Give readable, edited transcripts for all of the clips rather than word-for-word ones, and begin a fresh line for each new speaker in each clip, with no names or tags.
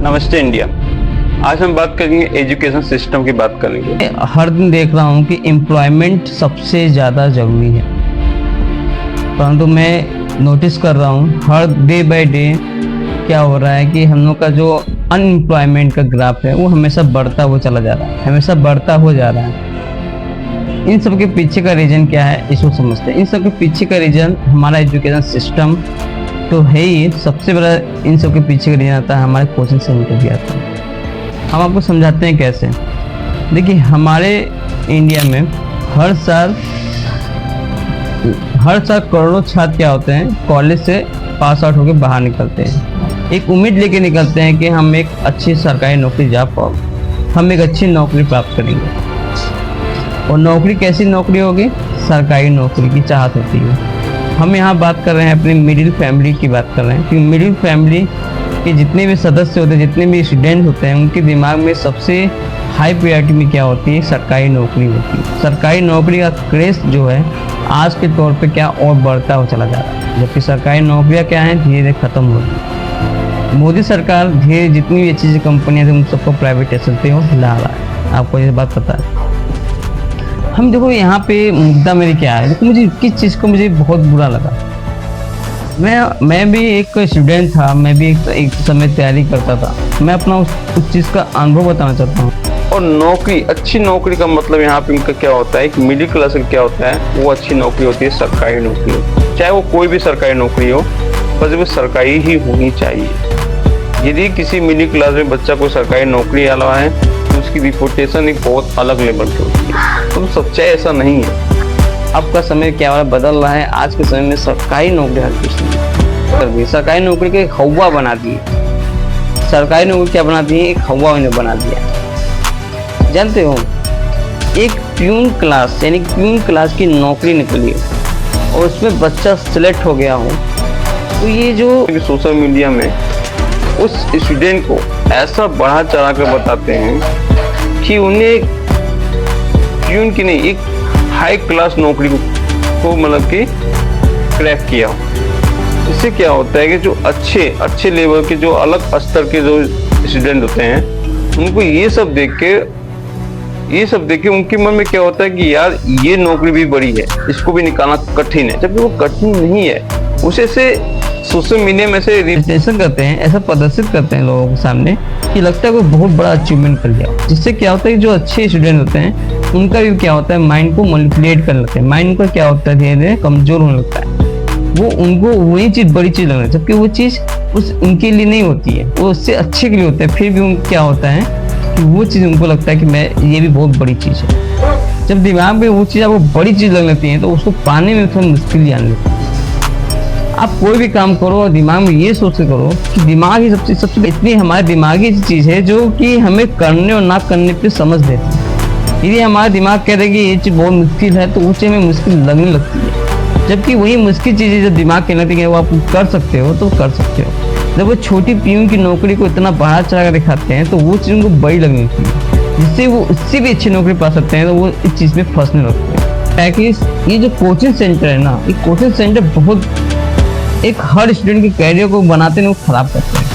नमस्ते इंडिया। आज हम बात करेंगे एजुकेशन सिस्टम की बात करेंगे।
हर दिन देख रहा हूँ कि एम्प्लॉयमेंट सबसे ज़्यादा ज़रूरी है, परंतु मैं नोटिस कर रहा हूँ हर डे बाय डे क्या हो रहा है कि हम लोग का जो अनएम्प्लॉयमेंट का ग्राफ है वो हमेशा बढ़ता हुआ चला जा रहा है, हमेशा बढ़ता हुआ जा रहा है। इन सब के पीछे का रीज़न क्या है इसको समझते हैं। इन सब के पीछे का रीज़न हमारा एजुकेशन सिस्टम तो है ही, सबसे बड़ा इन सब के पीछे का रीज़न आता है हमारे कोचिंग सेंटर भी आता है। हम आपको समझाते हैं कैसे। देखिए, हमारे इंडिया में हर साल करोड़ों छात्र क्या होते हैं, कॉलेज से पास आउट होकर बाहर निकलते हैं। एक उम्मीद लेके निकलते हैं कि हम एक अच्छी सरकारी नौकरी जा पाओ, हम एक अच्छी नौकरी प्राप्त करेंगे। और नौकरी कैसी नौकरी होगी? सरकारी नौकरी की चाहत होती है। हम यहाँ बात कर रहे हैं अपनी मिडिल फैमिली की बात कर रहे हैं कि मिडिल फैमिली के जितने भी सदस्य होते हैं, जितने भी स्टूडेंट होते हैं, उनके दिमाग में सबसे हाई प्रायोरिटी में क्या होती है? सरकारी नौकरी होती है। सरकारी नौकरी का क्रेज जो है आज के तौर पे क्या और बढ़ता हुआ चला जा रहा है, जबकि सरकारी नौकरियाँ क्या हैं, धीरे धीरे खत्म हो रही है। मोदी सरकार धीरे जितनी भी अच्छी कंपनियाँ थी उन सबको प्राइवेटाइजेशन पे ला रहा है। आपको ये बात पता है। हम देखो यहाँ पे मुद्दा मेरी क्या है, देखो मुझे किस चीज़ को मुझे बहुत बुरा लगा। मैं भी एक स्टूडेंट था, मैं भी एक समय तैयारी करता था। मैं अपना उस चीज़ का अनुभव बताना चाहता हूँ।
और नौकरी, अच्छी नौकरी का मतलब यहाँ पे उनका क्या होता है, एक मिडिल क्लास का क्या होता है, वो अच्छी नौकरी होती है सरकारी नौकरी। चाहे वो कोई भी सरकारी नौकरी हो, बस वो सरकारी ही होनी चाहिए। यदि किसी मिडिल क्लास में बच्चा कोई सरकारी नौकरी वाला है तो उसकी रिपोर्टेशन एक बहुत अलग लेवल की होती है। तो सच्चाई ऐसा नहीं है।
अब का समय क्या हो रहा है, बदल रहा है। आज के समय में सरकारी नौकरी हर किसी कर दी, सरकारी नौकरी के हवा बना दी। सरकारी नौकरी क्या बना दी है? एक हवा उन्हें बना दिया। जानते हो, एक प्यून क्लास यानी प्यून क्लास की नौकरी निकली और उसमें बच्चा सिलेक्ट हो गया हो, तो ये जो
सोशल मीडिया में उस स्टूडेंट को ऐसा बढ़ा चढ़ा कर बताते हैं कि उन्हें प्यून की नहीं, एक हाई क्लास नौकरी को मतलब कि क्रैक किया हो। इससे क्या होता है कि जो अच्छे लेवल के, जो अलग स्तर के जो स्टूडेंट होते हैं, उनको ये सब देख के उनके मन में क्या होता है कि यार ये नौकरी भी बड़ी है, इसको भी निकालना कठिन है, जबकि वो कठिन नहीं है। उसे से सोशल मीडिया में से
रिप्रेजेंटेशन करते हैं, ऐसा प्रदर्शित करते हैं लोगों के सामने कि लगता है कोई बहुत बड़ा अचीवमेंट कर लिया। जिससे क्या होता है कि जो अच्छे स्टूडेंट होते हैं उनका भी क्या होता है, माइंड को मैनिपुलेट करने लगते हैं। माइंड उनका क्या होता है, धीरे धीरे कमजोर होने लगता है। वो उनको वही चीज़ बड़ी चीज़ लगना है, जबकि वो चीज़ उनके लिए नहीं होती है, वो उससे अच्छे के लिए होता है। फिर भी उनको क्या होता है कि वो चीज़ उनको लगता है कि ये भी बहुत बड़ी चीज़ है। जब दिमाग में वो चीज़ आपको बड़ी चीज़ लग लगती है तो उसको पाने में थोड़ा मुश्किल आने लगती है। आप कोई भी काम करो और दिमाग में ये सोच के करो कि दिमाग ही सबसे इतनी हमारे दिमागी चीज़ है जो कि हमें करने और ना करने पे समझ देती है। यदि हमारा दिमाग कह रहे कि ये चीज़ बहुत मुश्किल है तो वो चीज़ हमें मुश्किल लगने लगती है। जबकि वही मुश्किल चीज़ें जब दिमाग कहने लगती है वो आप कर सकते हो तो कर सकते हो। जब वो छोटी प्यून की नौकरी को इतना बढ़ा चढ़ा कर दिखाते हैं तो वो चीज़ उनको बड़ी लगने लगती है, जिससे वो उससे भी अच्छी नौकरी पा सकते हैं। तो वो इस चीज़ में फंसने लगते हैं। ताकि ये जो कोचिंग सेंटर है ना, ये कोचिंग सेंटर बहुत एक हर स्टूडेंट के कैरियर को बनाते हैं, वो खराब करते हैं।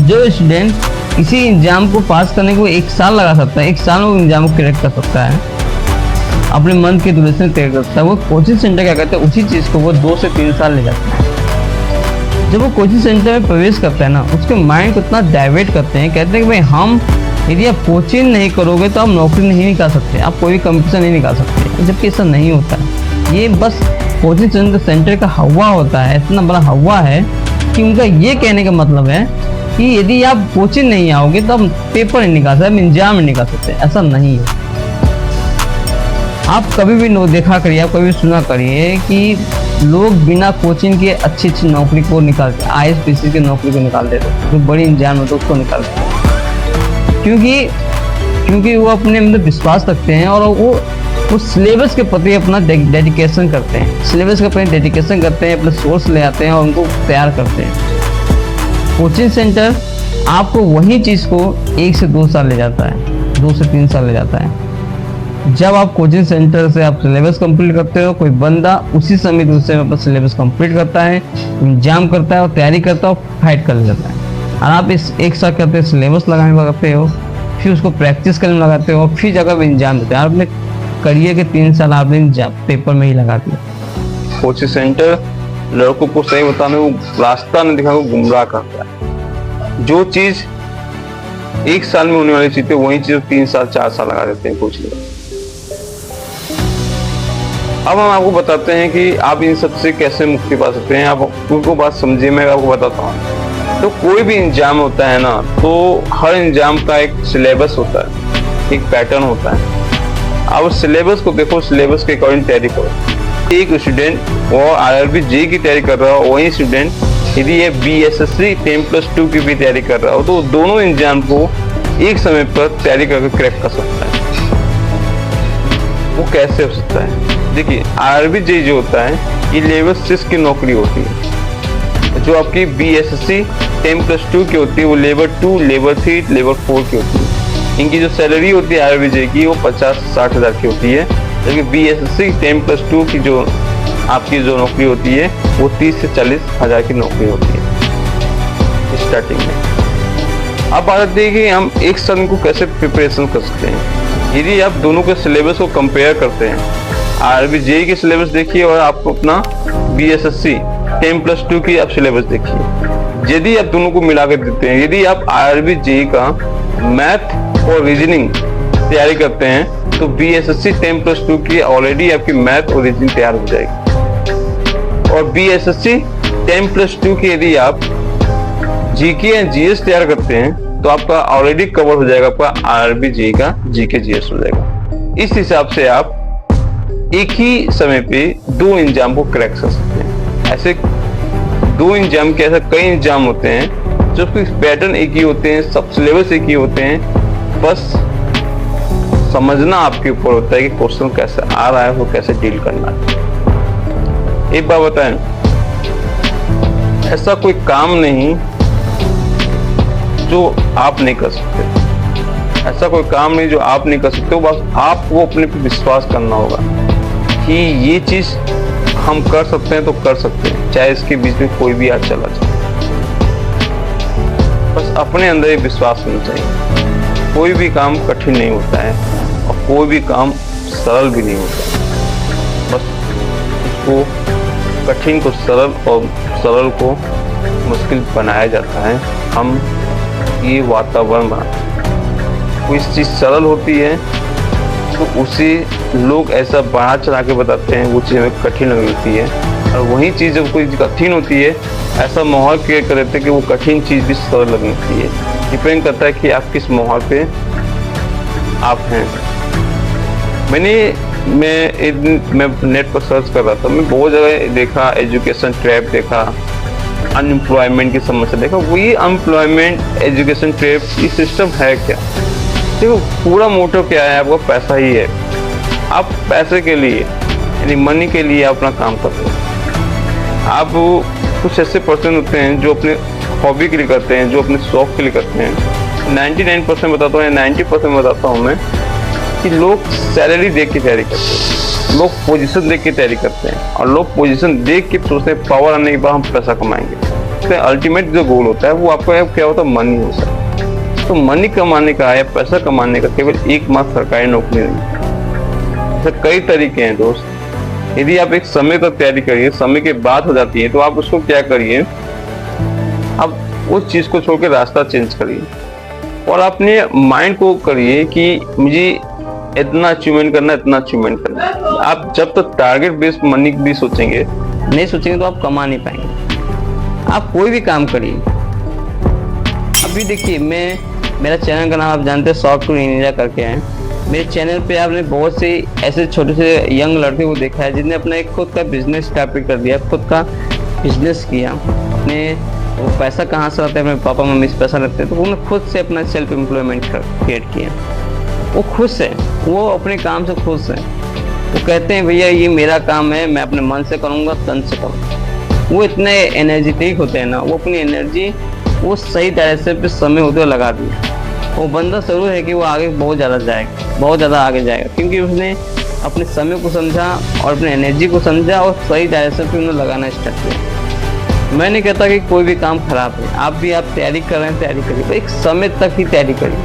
जो स्टूडेंट किसी एग्जाम को पास करने को 1 साल लगा सकता है, 1 साल में वो एग्जाम को क्रैक कर सकता है, अपने मन के ड्यूरेशन तय कर सकता है, वो कोचिंग सेंटर क्या करते हैं, उसी चीज़ को वो 2 से 3 साल ले जाते हैं। जब वो कोचिंग सेंटर में प्रवेश करता है ना, उसके माइंड को इतना डाइवर्ट करते हैं, कहते हैं कि भाई यदि आप कोचिंग नहीं करोगे तो आप नौकरी नहीं निकाल सकते, आप कोई भी कंपटीशन नहीं निकाल सकते। जबकि ऐसा नहीं होता है। ये बस कोचिंग सेंटर का हवा होता है, इतना बड़ा हवा है कि उनका ये कहने का मतलब है कि यदि आप कोचिंग नहीं आओगे तो आप पेपर नहीं निकाल सकते, आप एग्जाम नहीं निकाल सकते। ऐसा नहीं है। आप कभी भी देखा करिए, आप कभी सुना करिए कि लोग बिना कोचिंग के अच्छी नौकरी को निकालते, IAS की नौकरी को निकाल देते, जो बड़ी एग्जाम होते उसको निकालते हैं। क्योंकि वो अपने अंदर विश्वास रखते हैं और वो सिलेबस के प्रति अपना डेडिकेशन करते हैं, सिलेबस के प्रति डेडिकेशन करते हैं, अपने सोर्स ले आते हैं और उनको तैयार करते हैं। कोचिंग सेंटर आपको वही चीज़ को 1 से 2 साल ले जाता है, 2 से 3 साल ले जाता है। जब आप कोचिंग सेंटर से आप सिलेबस कंप्लीट करते हो, कोई बंदा उसी समय दूसरे में अपना सिलेबस कंप्लीट करता है, एग्जाम करता है और तैयारी करता है और फाइट कर लेता है। और आप इस एक साथ करते सिलेबस लगाने लगाते हो, फिर उसको प्रैक्टिस करने लगाते हो, फिर जगह एग्जाम देते हो। आपने करियर के 3 साल आपने पेपर में ही लगा दिया।
कोचिंग सेंटर लड़कों को सही बताने वो रास्ता नहीं दिखा, वो गुमराह करता है। जो चीज 1 साल में होने वाली चीज वही चीज 3 साल 4 साल लगा देते हैं कुछ लोग। अब हम आपको बताते हैं कि आप इन सब से कैसे मुक्ति पा सकते हैं। आप उनको बात समझिए, मैं आपको बताता हूँ। तो कोई भी एग्जाम होता है ना, तो हर एग्जाम का एक सिलेबस होता है, एक पैटर्न होता है। आप उस सिलेबस को देखो, सिलेबस के अकॉर्डिंग तैयारी करो। एक स्टूडेंट वो आरआरबी जे की तैयारी कर रहा हो, वही स्टूडेंट यदि ये BSSC 10+2 की भी तैयारी कर रहा हो, तो दोनों एग्जाम को एक समय पर तैयारी करके क्रैक कर सकता है। वो कैसे हो सकता है? देखिए, आरआरबी जे जो होता है ये लेवल 6 की नौकरी होती है। जो आपकी BSSC 10+2 की होती है वो लेवल 2, लेवल 3, लेवल 4 की होती है। इनकी जो सैलरी होती है आरआरबी जे की वो 50-60 हज़ार की होती है, जबकि BSSC 10+2 की जो आपकी जो नौकरी होती है वो 30 से 40 हज़ार की नौकरी होती है स्टार्टिंग में। अब बात देखिए हम एक साल को कैसे प्रिपरेशन कर सकते हैं। यदि आप दोनों के सिलेबस को कंपेयर करते हैं, आरआरबी जे की सिलेबस देखिए और आपको अपना BSSC 10+2 की आप सिलेबस देखिए। यदि आप दोनों को मिला कर देते हैं, यदि आप आरआरबी जे का मैथ और रीजनिंग तैयारी करते हैं, तो BSSC 10+2 की ऑलरेडी आपकी मैथ और रीजनिंग तैयार हो जाएगी। और BSSC 10+2 की यदि आप जीके या जीएस तैयार करते हैं, तो आपका ऑलरेडी कवर हो जाएगा, आपका आरआरबी जे का जीके जीएस हो जाएगा। इस हिसाब से आप एक ही समय पे 2 एग्जाम को क्रैक कर सकते हैं। ऐसे 2 एग्जाम के ऐसे कई एग्जाम होते हैं जो पैटर्न एक ही होते हैं, सब सिलेबस एक ही होते हैं, बस समझना आपके ऊपर होता है कि क्वेश्चन कैसे आ रहा है, वो कैसे डील करना है। एक बात बताएं, ऐसा कोई काम नहीं जो आप नहीं कर सकते। ऐसा कोई काम नहीं जो आप नहीं कर सकते हो, बस आपको अपने पे विश्वास करना होगा कि ये चीज हम कर सकते हैं तो कर सकते हैं, चाहे इसके बीच में कोई भी आ चला जाए। बस अपने अंदर ही विश्वास होना चाहिए। कोई भी काम कठिन नहीं होता है और कोई भी काम सरल भी नहीं होता। बस उसको कठिन को सरल और सरल को मुश्किल बनाया जाता है। हम ये वातावरण बनाते हैं। कोई चीज़ सरल होती है तो उसे लोग ऐसा बढ़ा चढ़ा के बताते हैं, वो चीज़ हमें कठिन लगती है। और वही चीज़ जब कोई कठिन होती है, ऐसा माहौल क्रिएट कर देते हैं कि वो कठिन चीज़ भी सरल लगती है। डिपेंड करता है कि आप किस माहौल पे आप हैं। मैं नेट पर सर्च कर रहा था, मैं बहुत जगह देखा, एजुकेशन ट्रैप देखा, अनएम्प्लॉयमेंट की समस्या देखा। वही अनएम्प्लॉयमेंट, एजुकेशन ट्रैप, ये सिस्टम है क्या? देखो, पूरा मोटो क्या है, आपका पैसा ही है। आप पैसे के लिए यानी मनी के लिए अपना काम करते हैं। आप कुछ ऐसे पर्सन होते हैं जो अपने हॉबी के लिए करते हैं, जो अपने शौक के लिए करते हैं। 99% बताता हूँ या 90% बताता हूँ मैं कि लोग सैलरी देख के तैयारी करते हैं, लोग पोजीशन देख के तैयारी करते हैं, और लोग पोजीशन देख के सोचते हैं पावर आने के बाद हम पैसा कमाएंगे। तो अल्टीमेट जो गोल होता है वो आपका क्या होता है? मनी होता है। तो मनी कमाने का या पैसा कमाने का केवल एकमात्र सरकारी नौकरी नहीं। ऐसे कई तरीके हैं दोस्त। यदि आप एक समय तक तैयारी करिए, समय के बाद हो जाती है, तो आप उसको क्या करिए, आप उस चीज को छोड़ के रास्ता चेंज करिए और अपने माइंड को करिए कि मुझे इतना अचीवमेंट करना, इतना अचीवमेंट करना। आप जब तक टारगेट बेस्ड मनी भी सोचेंगे, नहीं सोचेंगे, तो आप कमा नहीं पाएंगे। आप कोई भी काम करिए। अभी देखिए, मेरा चैनल का नाम आप जानते हैं, सॉफ्टवेयर इंजीनियर करके है। मेरे चैनल पे आपने बहुत से ऐसे छोटे से यंग लड़के को देखा है जिन्हें अपना एक खुद का बिजनेस स्टार्ट कर दिया, खुद का बिजनेस किया। अपने वो पैसा कहाँ से आता है, अपने पापा मम्मी से पैसा लगते हैं, तो उन्होंने खुद से अपना सेल्फ एम्प्लॉयमेंट क्रिएट किया। वो खुश है, वो अपने काम से खुश है। वो कहते हैं भैया ये मेरा काम है, मैं अपने मन से करूँगा, तन से करूँगा। वो इतने एनर्जेटिक होते हैं ना, वो अपनी एनर्जी वो सही डायरेक्शन पे समय होते हुए लगा दिए। वो बंदा जरूर है कि वो आगे बहुत ज़्यादा जाएगा, बहुत ज़्यादा आगे जाएगा, क्योंकि उसने अपने समय को समझा और अपने एनर्जी को समझा और सही डायरेक्शन पे उन्हें लगाना स्टार्ट किया।
मैं नहीं कहता कि कोई भी काम खराब है, आप तैयारी कर रहे हैं, तैयारी करिए, एक समय तक ही तैयारी करिए।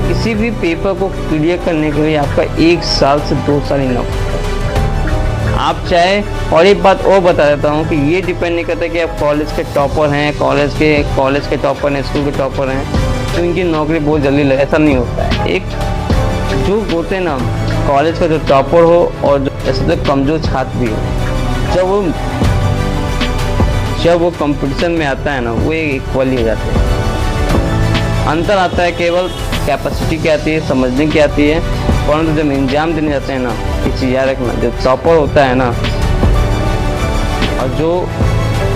किसी भी पेपर को क्लियर करने के लिए आपका 1 साल से 2 साल ही लगता है। आप चाहे, और एक बात और बता देता हूँ कि ये डिपेंड नहीं करता कि आप कॉलेज के टॉपर हैं, कॉलेज के टॉपर हैं, स्कूल के टॉपर हैं, तो इनकी नौकरी बहुत जल्दी लगे, ऐसा नहीं होता है। एक जो होते हैं ना, कॉलेज का जो टॉपर हो और जो ऐसे तो कमज़ोर छात्र भी हो, जब वो कंपटीशन में आता है ना, वो इक्वल ही हो जाते हैं। अंतर आता है केवल कैपेसिटी क्या आती है, समझने की आती है, परंतु जब एग्जाम देने जाते हैं ना, एक चीज़ याद रखना, जो टॉपर होता है ना और जो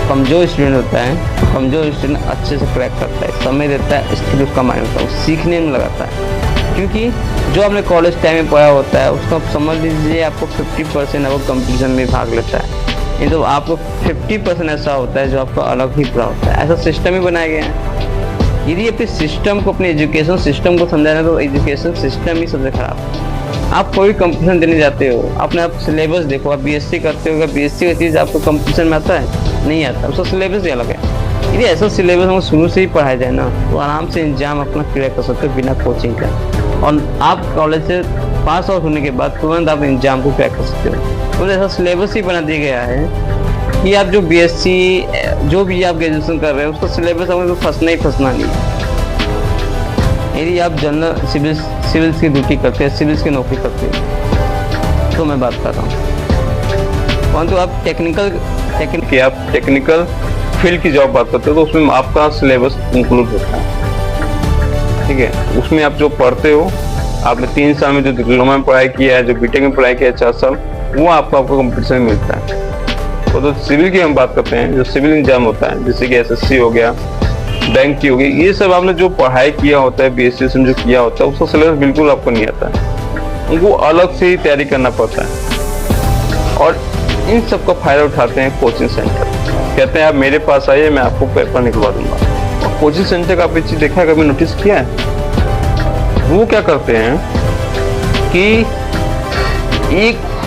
कमज़ोर स्टूडेंट होता है, कमज़ोर स्टूडेंट अच्छे से क्रैक करता है, समय देता है, स्किल उसका माइंड होता है, वो सीखने में लगाता है। क्योंकि जो आपने कॉलेज टाइम में पढ़ा होता है उसको आप समझ लीजिए आपको 50% वो कंपटीशन में भाग लेता है, नहीं तो आपको 50% ऐसा होता है जो आपको अलग ही पढ़ा होता है। ऐसा सिस्टम ही बनाया गया है। यदि अपने सिस्टम को, अपने एजुकेशन सिस्टम को समझाना, तो एजुकेशन सिस्टम ही सबसे खराब है। आप कोई कंपटीशन देने जाते हो, अपने आप सिलेबस देखो, आप बीएससी करते हो, बीएससी का चीज़ आपको कंपटीशन में आता है? नहीं आता, उसका सिलेबस ही अलग है। यदि ऐसा सिलेबस हमको शुरू से ही पढ़ाया जाए ना, तो आराम से एग्जाम अपना क्लियर कर सकते हो बिना कोचिंग का, और आप कॉलेज से पास आउट होने के बाद तुरंत आप एग्जाम को क्रैक कर सकते हो। तो ऐसा सिलेबस ही बना दिया गया है कि आप जो बीएससी, जो भी आप ग्रेजुएशन कर रहे हो, उसका सिलेबस आपको फंसना ही फंसना नहीं है। यदि आप जनरल सिविल्स की ड्यूटी करते हैं, सिविल्स की नौकरी करते हैं, तो मैं बात कर रहा हूँ। परंतु आप टेक्निकल फील्ड की जॉब बात करते हो, तो उसमें आपका सिलेबस इंक्लूड होता है, ठीक है। उसमें आप जो पढ़ते हो, आपने 3 साल में जो डिप्लोमा में पढ़ाई किया है, जो बीटेक में पढ़ाई किया है 4 साल, वो आपको कंपटीशन में मिलता है। तो सिविल की हम बात करते हैं, जो सिविल एग्जाम होता है, जैसे कि एसएससी हो गया, बैंक की होगी, ये सब आपने जो पढ़ाई किया होता है, बीएससी में जो किया होता है, उसका सिलेबस बिल्कुल आपको नहीं आता है, उनको अलग से ही तैयारी करना पड़ता है। और इन सब का फायदा उठाते हैं कोचिंग सेंटर। कहते हैं आप मेरे पास आइए, मैं आपको पेपर निकलवा दूंगा। और कोचिंग सेंटर का आप एक चीज देखा है, कभी नोटिस किया है? वो क्या करते हैं कि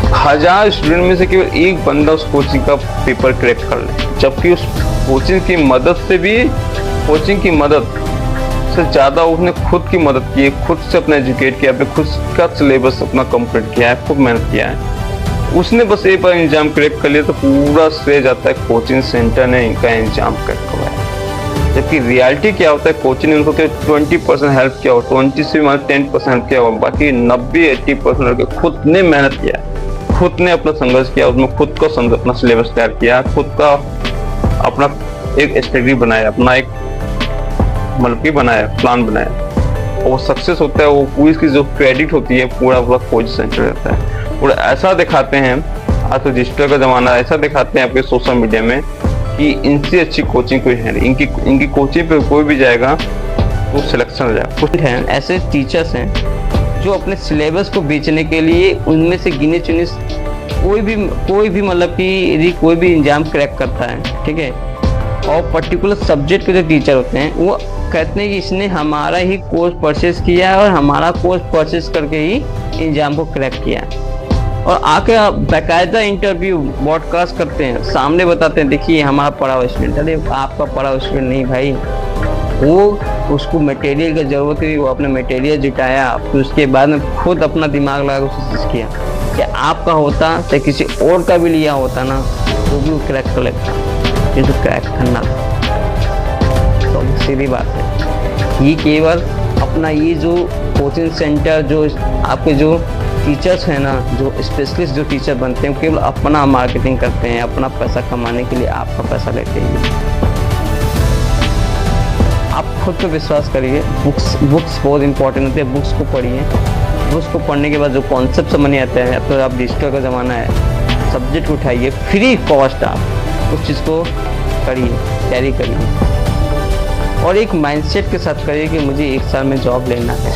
1000 स्टूडेंट में से केवल एक बंदा उस कोचिंग का पेपर क्रैक कर ले, जबकि उस कोचिंग की मदद से ज़्यादा उसने खुद की मदद की है, खुद से अपना एजुकेट किया, अपने खुद का सिलेबस अपना कंप्लीट किया है, खूब मेहनत किया है। उसने बस एक बार एग्जाम क्रैक कर लिया तो पूरा श्रेय जाता है कोचिंग सेंटर ने इनका एग्जाम क्रैक करवाया। जबकि रियलिटी क्या होता है, कोचिंग ने उनको 20% हेल्प किया हो, 20 से 10% हेल्प किया हो, बाकी 90-80% लड़के खुद ने मेहनत किया, खुद ने अपना संघर्ष किया, उसमें खुद को अपना सिलेबस तैयार किया, खुद का अपना एक स्ट्रेटजी बनाया, अपना एक बनाया, प्लान बनाया, और वो सक्सेस होता है। वो पूरी इसकी जो क्रेडिट होती है पूरा कोचिंग सेंटर रहता है। और ऐसा दिखाते हैं, आज तो डिजिटल का जमाना, ऐसा दिखाते हैं आपके सोशल मीडिया में कि इनसे अच्छी कोचिंग कोई है नहीं, इनकी कोचिंग पे कोई भी जाएगा तो सिलेक्शन हो जाएगा। कुछ हैं ऐसे टीचर्स हैं जो अपने सिलेबस को बेचने के लिए उनमें से गिने चुने कोई भी मतलब कि यदि कोई भी एग्जाम क्रैक करता है, ठीक है, और पर्टिकुलर सब्जेक्ट के जो टीचर होते हैं वो कहते हैं कि इसने हमारा ही कोर्स परचेज किया है और हमारा कोर्स परचेज करके ही एग्जाम को क्रैक किया है, और आके बाकायदा इंटरव्यू ब्रॉडकास्ट करते हैं, सामने बताते हैं देखिए हमारा पढ़ा हुआ स्टूडेंट। अरे आपका पढ़ा हुआ स्टूडेंट नहीं भाई, वो उसको मटेरियल की जरूरत थी, वो अपने मटेरियल जुटाया, फिर उसके बाद में खुद अपना दिमाग लगा कोशिश किया। क्या आपका होता चाहे किसी और का भी लिया होता ना, तो भी वो क्रैक कर लेता, किंतु क्रैक करना तो सीधी बात है। ये केवल अपना ये जो कोचिंग सेंटर, जो आपके जो टीचर्स हैं ना, जो स्पेशलिस्ट जो टीचर बनते हैं, केवल अपना मार्केटिंग करते हैं, अपना पैसा कमाने के लिए आपका पैसा लेते हैं। आप खुद पे विश्वास करिए। बुक्स बहुत इंपॉर्टेंट होती है, बुक्स को पढ़िए। बुक्स को पढ़ने के बाद जो कॉन्सेप्ट समझ नहीं आते हैं, अब तो आप डिजिटल का ज़माना है, सब्जेक्ट उठाइए, फ्री कॉस्ट आप उस चीज़ को करिए, तैयारी करिए, और एक माइंडसेट के साथ करिए कि मुझे 1 साल में जॉब लेना है।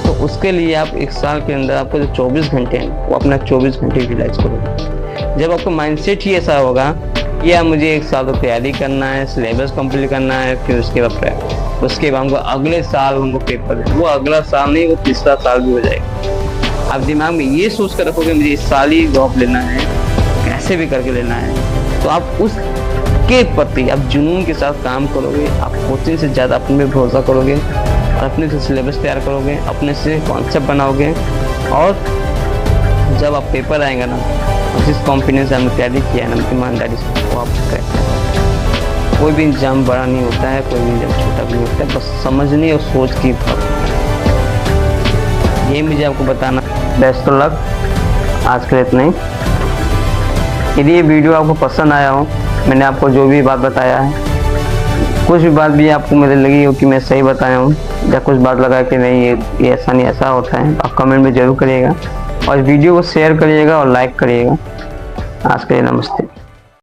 तो उसके लिए आप 1 साल के अंदर आपको जो 24 घंटे हैं वो अपना 24 घंटे यूटिलाइज करोगे। जब आपका माइंडसेट ही ऐसा होगा कि यार मुझे 1 साल तो तैयारी करना है, सिलेबस कंप्लीट करना है, फिर उसके बाद हमको अगले साल हमको पेपर है, वो अगला साल नहीं, वो तीसरा साल भी हो जाएगा। आप दिमाग में ये सोच कर रखोगे मुझे इस साल ही जॉब लेना है, कैसे भी करके लेना है, तो आप उस के प्रति आप जुनून के साथ काम करोगे, आप कोचिंग से ज़्यादा अपने पे भरोसा करोगे और अपने से सिलेबस तैयार करोगे, अपने से कॉन्सेप्ट बनाओगे, और जब आप पेपर आएगा ना, जिस कॉन्फिडेंस से हमने तैयारी किया है ना, ईमानदारी से, वो आप करें। कोई भी एग्जाम बड़ा नहीं होता है, कोई भी एग्जाम छोटा भी नहीं होता है, बस समझने और सोच की ये मुझे आपको बताना। Best of luck. आज के लिए इतना ही। यदि ये वीडियो आपको पसंद आया हो, मैंने आपको जो भी बात बताया है, कुछ भी बात भी आपको मुझे लगी हो कि मैं सही बताया हूँ, या कुछ बात लगा कि नहीं ये ऐसा नहीं ऐसा होता है, आप कमेंट में ज़रूर करिएगा और इस वीडियो को शेयर करिएगा और लाइक करिएगा। आज के लिए नमस्ते।